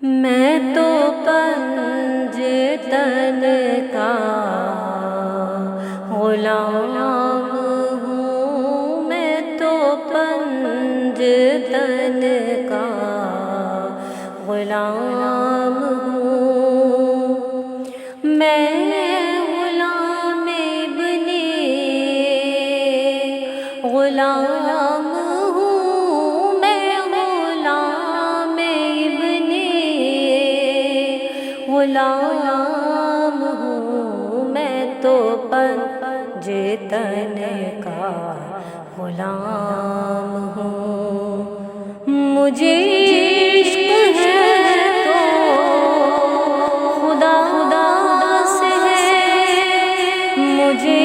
میں تو پنجتن کا غلام ہوں، میں تو پنجتن کا غلام ہوں، میں غلام ابن غلام ہوں، میں غلام ابن غلام ہوں، میں تو پنجتن کا غلام ہوں، مجھے عشق ہے تو خدا سے ہے، مجھے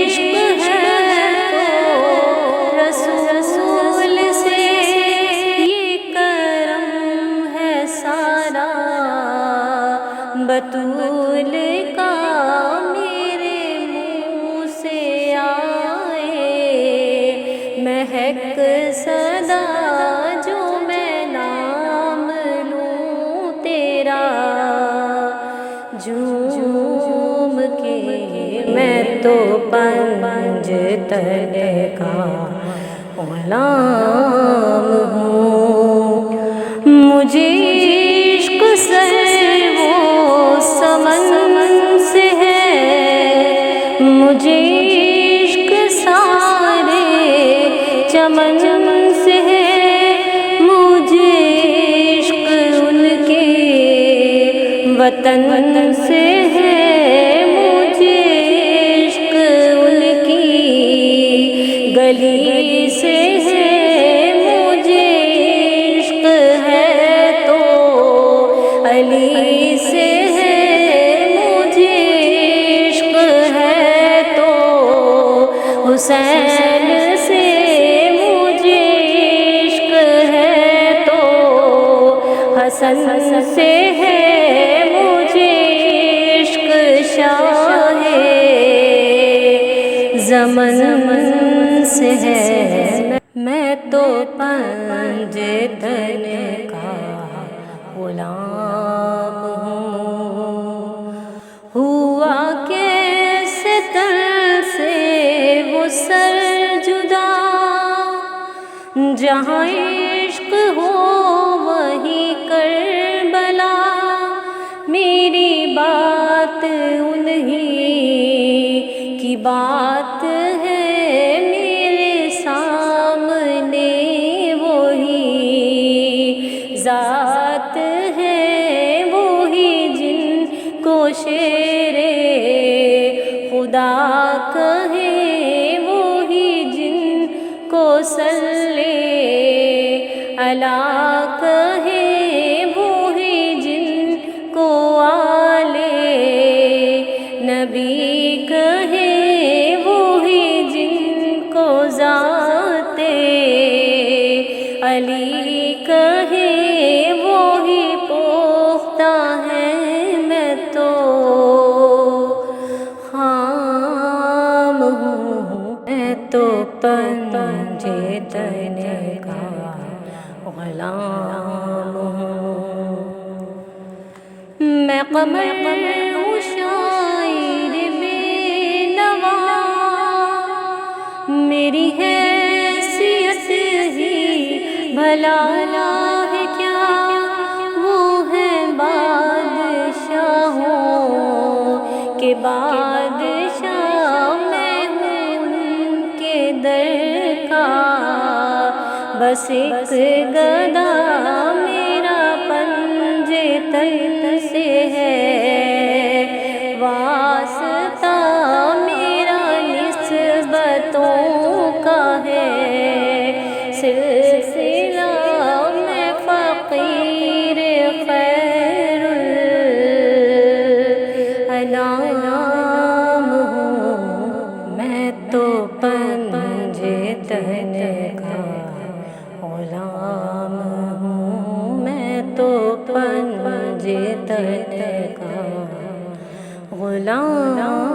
عشق ہے تو رسول سے، یہ کرم ہے سارا بطول کا میرے منہ سے آئے، مہک صدا جو میں نام لوں تیرا، جھوم کے میں تو پنجتن کا غلام ہوں، مجھے عشق سے وہ سمن سے ہے، مجھے عشق سارے چمن سے ہے، مجھے عشق ان کے وطن سے ہے، مجھے عشق ان کی گلی سے ہے، مجھے عشق ہے تو علی سے ہے، مجھے عشق ہے تو حسین سے، مجھے عشق ہے تو حسن سے ہے، مجھے عشق شاہ زمن سے ہے، میں تو پنجتن کا غلام ہوں، ہوا کیسے تن سے وہ سر جدا، جہاں عشق ہو وہیں کربلا، میری بات انہی کی بات ہے، میرے سامنے وہی ذات ہے، وہی جن کو شیر خدا کہے، وہی جن کو صلی اللہ کہے، وہی جن کو آل نبی کہے، وہی جن کو ذات علی کہے، وہی پختہ ہے، میں تو خام ہوں، میں تو پنجتن کا غلام ہوں، میں قمر ہوں شاعر بے نوا، میری حیثیت ہی بھلا ہے کیا، وہ ہے بادشاہوں کے بادشاہ، میں ہوں ان کے در کا بس ایک گدا، میرا پنجتن سے ہے واسطہ، میرا نسبتوں کا ہے سلسلہ، میں فقیر خیر الانام ہوں، میں تو پنجتن کا غلام ہوں، میں تو پنجتن کا غلام